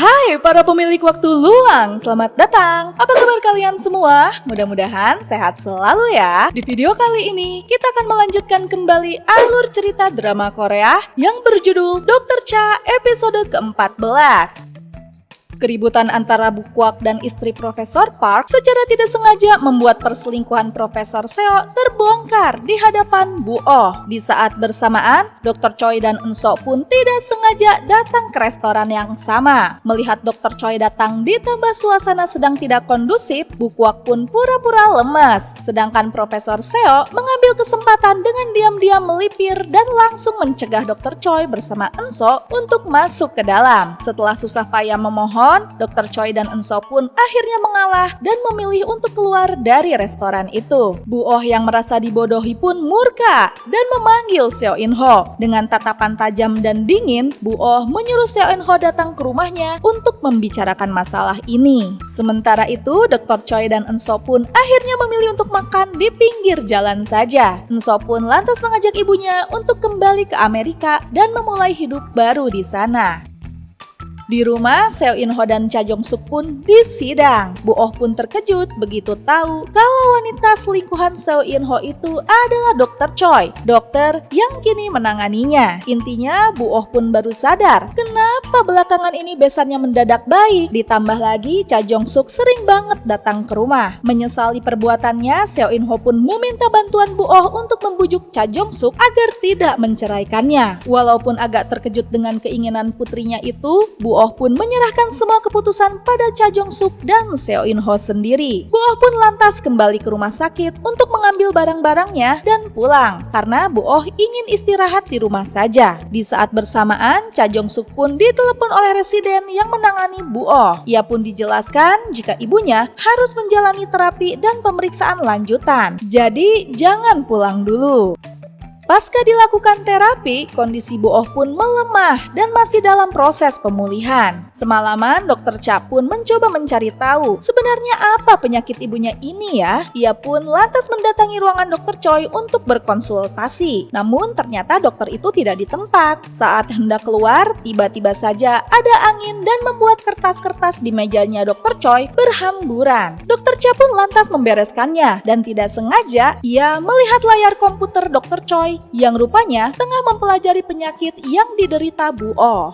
Hai para pemilik waktu luang, selamat datang. Apa kabar kalian semua? Mudah-mudahan sehat selalu ya. Di video kali ini, kita akan melanjutkan kembali alur cerita drama Korea yang berjudul Dr. Cha episode ke-14. Keributan antara Bukwak dan istri Profesor Park secara tidak sengaja membuat perselingkuhan Profesor Seo terbongkar di hadapan Bu Oh. Di saat bersamaan, Dr. Choi dan Eun-so pun tidak sengaja datang ke restoran yang sama. Melihat Dr. Choi datang ditambah suasana sedang tidak kondusif, Bukwak pun pura-pura lemas. Sedangkan Profesor Seo mengambil kesempatan dengan diam-diam melipir dan langsung mencegah Dr. Choi bersama Eun-so untuk masuk ke dalam. Setelah susah payah memohon, Dr. Choi dan Eun-so pun akhirnya mengalah dan memilih untuk keluar dari restoran itu. Bu Oh yang merasa dibodohi pun murka dan memanggil Seo In-ho. Dengan tatapan tajam dan dingin, Bu Oh menyuruh Seo In-ho datang ke rumahnya untuk membicarakan masalah ini. Sementara itu, Dr. Choi dan Eun-so pun akhirnya memilih untuk makan di pinggir jalan saja. Eun-so pun lantas mengajak ibunya untuk kembali ke Amerika dan memulai hidup baru di sana. Di rumah, Seo In-ho dan Cha Jong-suk pun disidang. Bu Oh pun terkejut begitu tahu kalau wanita selingkuhan Seo In-ho itu adalah Dr. Choi, dokter yang kini menanganinya. Intinya, Bu Oh pun baru sadar kenapa belakangan ini besannya mendadak baik. Ditambah lagi, Cha Jong-suk sering banget datang ke rumah. Menyesali perbuatannya, Seo In-ho pun meminta bantuan Bu Oh untuk membujuk Cha Jong-suk agar tidak menceraikannya. Walaupun agak terkejut dengan keinginan putrinya itu, Bu Oh pun menyerahkan semua keputusan pada Cha Jong-suk dan Seo In-ho sendiri. Bu Oh pun lantas kembali ke rumah sakit untuk mengambil barang-barangnya dan pulang karena Bu Oh ingin istirahat di rumah saja. Di saat bersamaan, Cha Jong-suk pun ditelepon oleh residen yang menangani Bu Oh. Ia pun dijelaskan jika ibunya harus menjalani terapi dan pemeriksaan lanjutan. Jadi jangan pulang dulu. Pasca dilakukan terapi, kondisi Bu Oh pun melemah dan masih dalam proses pemulihan. Semalaman, Dr. Cha pun mencoba mencari tahu sebenarnya apa penyakit ibunya ini ya. Ia pun lantas mendatangi ruangan Dr. Choi untuk berkonsultasi. Namun ternyata dokter itu tidak di tempat. Saat hendak keluar, tiba-tiba saja ada angin dan membuat kertas-kertas di mejanya Dr. Choi berhamburan. Dr. Cha pun lantas membereskannya dan tidak sengaja ia melihat layar komputer Dr. Choi yang rupanya tengah mempelajari penyakit yang diderita Bu Oh.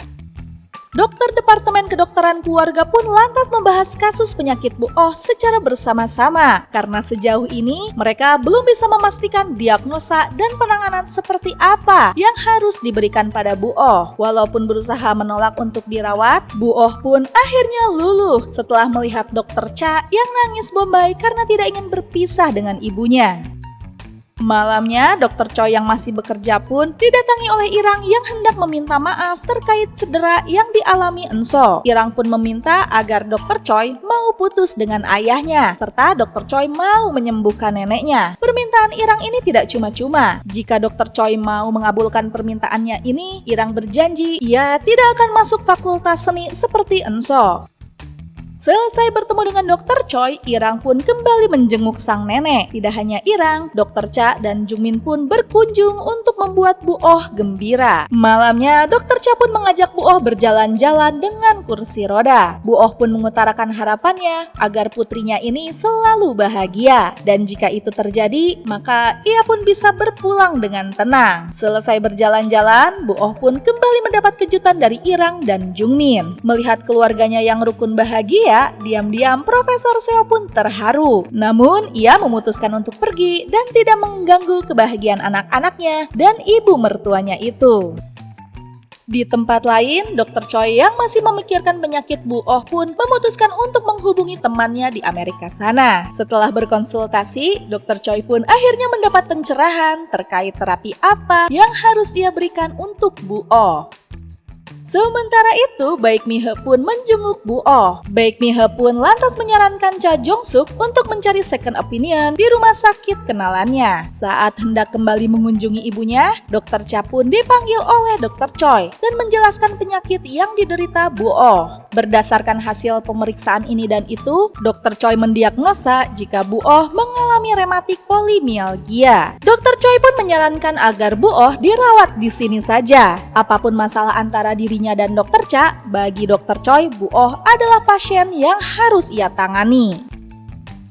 Dokter Departemen Kedokteran Keluarga pun lantas membahas kasus penyakit Bu Oh secara bersama-sama karena sejauh ini mereka belum bisa memastikan diagnosa dan penanganan seperti apa yang harus diberikan pada Bu Oh. Walaupun berusaha menolak untuk dirawat, Bu Oh pun akhirnya luluh setelah melihat Dr. Cha yang nangis bombay karena tidak ingin berpisah dengan ibunya. Malamnya, Dr. Choi yang masih bekerja pun didatangi oleh Irang yang hendak meminta maaf terkait cedera yang dialami Eun-so. Irang pun meminta agar Dr. Choi mau putus dengan ayahnya, serta Dr. Choi mau menyembuhkan neneknya. Permintaan Irang ini tidak cuma-cuma. Jika Dr. Choi mau mengabulkan permintaannya ini, Irang berjanji ia tidak akan masuk fakultas seni seperti Eun-so. Selesai bertemu dengan Dr. Choi, Irang pun kembali menjenguk sang nenek. Tidak hanya Irang, Dr. Cha dan Jungmin pun berkunjung untuk membuat Bu Oh gembira. Malamnya, Dr. Cha pun mengajak Bu Oh berjalan-jalan dengan kursi roda. Bu Oh pun mengutarakan harapannya agar putrinya ini selalu bahagia. Dan jika itu terjadi, maka ia pun bisa berpulang dengan tenang. Selesai berjalan-jalan, Bu Oh pun kembali mendapat kejutan dari Irang dan Jungmin. Melihat keluarganya yang rukun bahagia, diam-diam Profesor Seo pun terharu. Namun, ia memutuskan untuk pergi dan tidak mengganggu kebahagiaan anak-anaknya dan ibu mertuanya itu. Di tempat lain, Dr. Choi yang masih memikirkan penyakit Bu Oh pun memutuskan untuk menghubungi temannya di Amerika sana. Setelah berkonsultasi, Dr. Choi pun akhirnya mendapat pencerahan terkait terapi apa yang harus ia berikan untuk Bu Oh. Sementara itu, Baek Mi-he pun menjenguk Bu Oh. Baek Mi-he pun lantas menyarankan Cha Jong-suk untuk mencari second opinion di rumah sakit kenalannya. Saat hendak kembali mengunjungi ibunya, Dr. Cha pun dipanggil oleh Dr. Choi dan menjelaskan penyakit yang diderita Bu Oh. Berdasarkan hasil pemeriksaan ini dan itu, Dr. Choi mendiagnosa jika Bu Oh mengalami rematik polimialgia. Dr. Choi pun menyarankan agar Bu Oh dirawat di sini saja. Apapun masalah antara diri dirinya dan Dokter Cha, bagi Dokter Choi, Bu Oh adalah pasien yang harus ia tangani.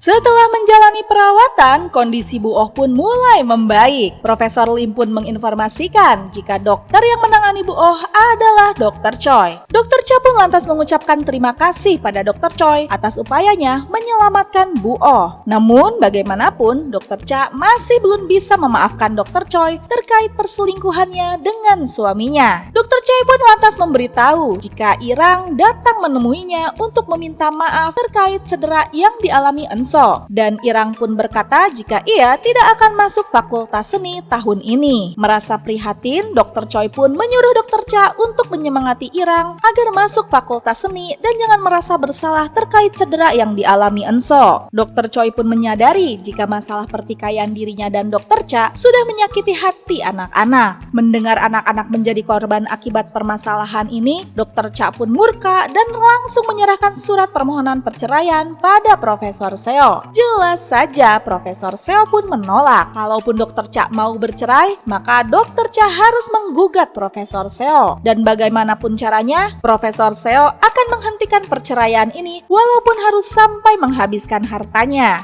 Setelah menjalani perawatan, kondisi Bu Oh pun mulai membaik. Profesor Lim pun menginformasikan jika dokter yang menangani Bu Oh adalah Dokter Choi. Dokter Cha pun lantas mengucapkan terima kasih pada Dokter Choi atas upayanya menyelamatkan Bu Oh. Namun bagaimanapun, Dokter Cha masih belum bisa memaafkan Dokter Choi terkait perselingkuhannya dengan suaminya. Dokter Choi pun lantas memberitahu jika Irang datang menemuinya untuk meminta maaf terkait cedera yang dialami Enso. Dan Irang pun berkata jika ia tidak akan masuk fakultas seni tahun ini. Merasa prihatin, Dokter Choi pun menyuruh Dokter Cha untuk menyemangati Irang agar masuk fakultas seni dan jangan merasa bersalah terkait cedera yang dialami Enso. Dokter Choi pun menyadari jika masalah pertikaian dirinya dan Dokter Cha sudah menyakiti hati anak-anak. Mendengar anak-anak menjadi korban akibat permasalahan ini, Dokter Cha pun murka dan langsung menyerahkan surat permohonan perceraian pada Profesor Seo. Jelas saja Profesor Seo pun menolak. Kalaupun Dokter Cha mau bercerai, maka Dokter Cha harus menggugat Profesor Seo. Dan bagaimanapun caranya, Profesor Seo akan menghentikan perceraian ini walaupun harus sampai menghabiskan hartanya.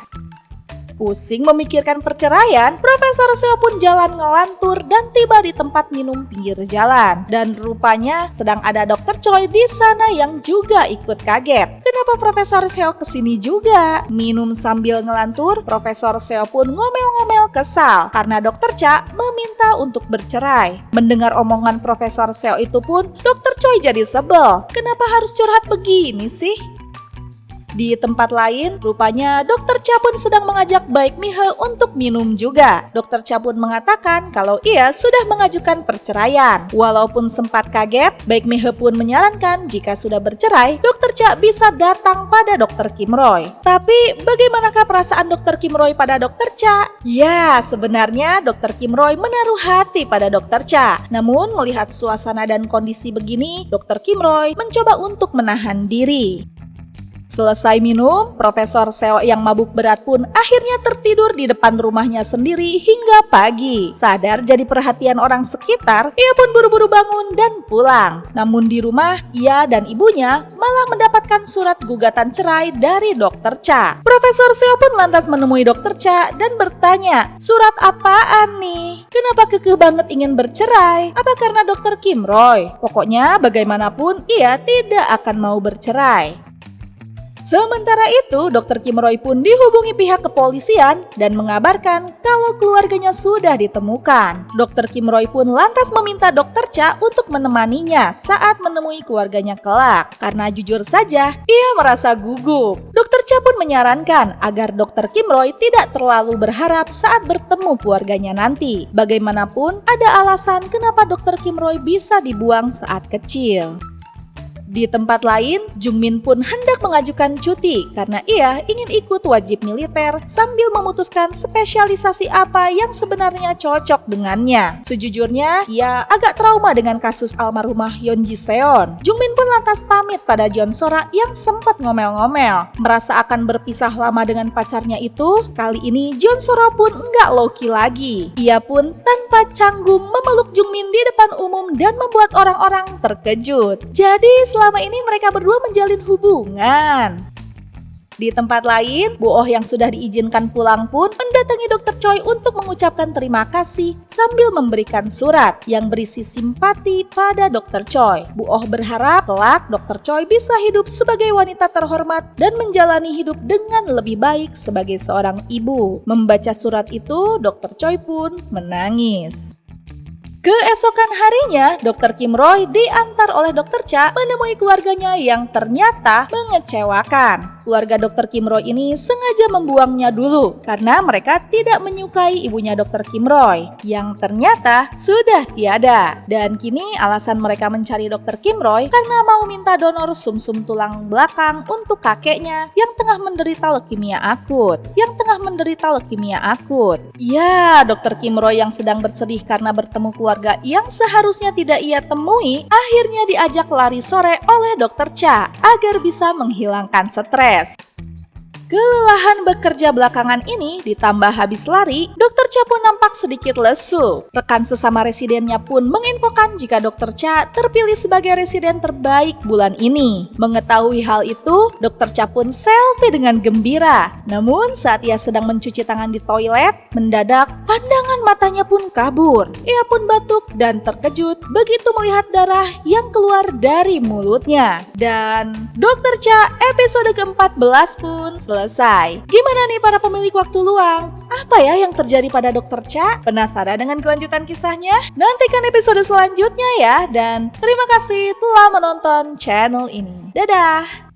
Pusing memikirkan perceraian, Profesor Seo pun jalan ngelantur dan tiba di tempat minum pinggir jalan. Dan rupanya sedang ada Dokter Choi di sana yang juga ikut kaget. Kenapa Profesor Seo kesini juga? Minum sambil ngelantur, Profesor Seo pun ngomel-ngomel kesal karena Dokter Cha meminta untuk bercerai. Mendengar omongan Profesor Seo itu pun, Dokter Choi jadi sebel. Kenapa harus curhat begini sih? Di tempat lain, rupanya Dokter Cha pun sedang mengajak Baek Mi-he untuk minum juga. Dokter Cha pun mengatakan kalau ia sudah mengajukan perceraian. Walaupun sempat kaget, Baek Mi-he pun menyarankan jika sudah bercerai, Dokter Cha bisa datang pada Dokter Kim Roy. Tapi bagaimanakah perasaan Dokter Kim Roy pada Dokter Cha? Ya, sebenarnya Dokter Kim Roy menaruh hati pada Dokter Cha. Namun melihat suasana dan kondisi begini, Dokter Kim Roy mencoba untuk menahan diri. Selesai minum, Profesor Seo yang mabuk berat pun akhirnya tertidur di depan rumahnya sendiri hingga pagi. Sadar jadi perhatian orang sekitar, ia pun buru-buru bangun dan pulang. Namun di rumah, ia dan ibunya malah mendapatkan surat gugatan cerai dari Dokter Cha. Profesor Seo pun lantas menemui Dokter Cha dan bertanya, surat apaan nih? Kenapa kekeh banget ingin bercerai? Apa karena Dokter Kim Roy? Pokoknya bagaimanapun ia tidak akan mau bercerai. Sementara itu, Dokter Kim Roy pun dihubungi pihak kepolisian dan mengabarkan kalau keluarganya sudah ditemukan. Dokter Kim Roy pun lantas meminta Dokter Cha untuk menemaninya saat menemui keluarganya kelak. Karena jujur saja, ia merasa gugup. Dokter Cha pun menyarankan agar Dokter Kim Roy tidak terlalu berharap saat bertemu keluarganya nanti. Bagaimanapun, ada alasan kenapa Dokter Kim Roy bisa dibuang saat kecil. Di tempat lain, Jung Min pun hendak mengajukan cuti karena ia ingin ikut wajib militer sambil memutuskan spesialisasi apa yang sebenarnya cocok dengannya. Sejujurnya, ia agak trauma dengan kasus almarhumah Yeon Ji Seon. Jung Min pun lantas pamit pada Jeon Sora yang sempat ngomel-ngomel. Merasa akan berpisah lama dengan pacarnya itu, kali ini Jeon Sora pun enggak low-key lagi. Ia pun tanpa canggung memeluk Jung Min di depan umum dan membuat orang-orang terkejut. Jadi selama ini mereka berdua menjalin hubungan. Di tempat lain, Bu Oh yang sudah diizinkan pulang pun mendatangi Dokter Choi untuk mengucapkan terima kasih sambil memberikan surat yang berisi simpati pada Dokter Choi. Bu Oh berharap kelak Dokter Choi bisa hidup sebagai wanita terhormat dan menjalani hidup dengan lebih baik sebagai seorang ibu. Membaca surat itu, Dokter Choi pun menangis. Keesokan harinya, Dokter Kim Roy diantar oleh Dokter Cha menemui keluarganya yang ternyata mengecewakan. Keluarga Dokter Kim Roy ini sengaja membuangnya dulu karena mereka tidak menyukai ibunya Dokter Kim Roy yang ternyata sudah tiada. Dan kini alasan mereka mencari Dokter Kim Roy karena mau minta donor sumsum tulang belakang untuk kakeknya yang tengah menderita leukemia akut. Ya, Dokter Kim Roy yang sedang bersedih karena bertemu keluarga yang seharusnya tidak ia temui, akhirnya diajak lari sore oleh Dokter Cha agar bisa menghilangkan stres. Kelelahan bekerja belakangan ini ditambah habis lari, Dokter Cha pun nampak sedikit lesu. Rekan sesama residennya pun menginfokan jika Dokter Cha terpilih sebagai residen terbaik bulan ini. Mengetahui hal itu, Dokter Cha pun selfie dengan gembira. Namun saat ia sedang mencuci tangan di toilet, mendadak pandangan matanya pun kabur. Ia pun batuk dan terkejut begitu melihat darah yang keluar dari mulutnya. Dan Dokter Cha episode ke-14 pun selesai. Gimana nih para pemilik waktu luang? Apa ya yang terjadi pada Dokter Cha? Penasaran dengan kelanjutan kisahnya? Nantikan episode selanjutnya ya. Dan terima kasih telah menonton channel ini. Dadah!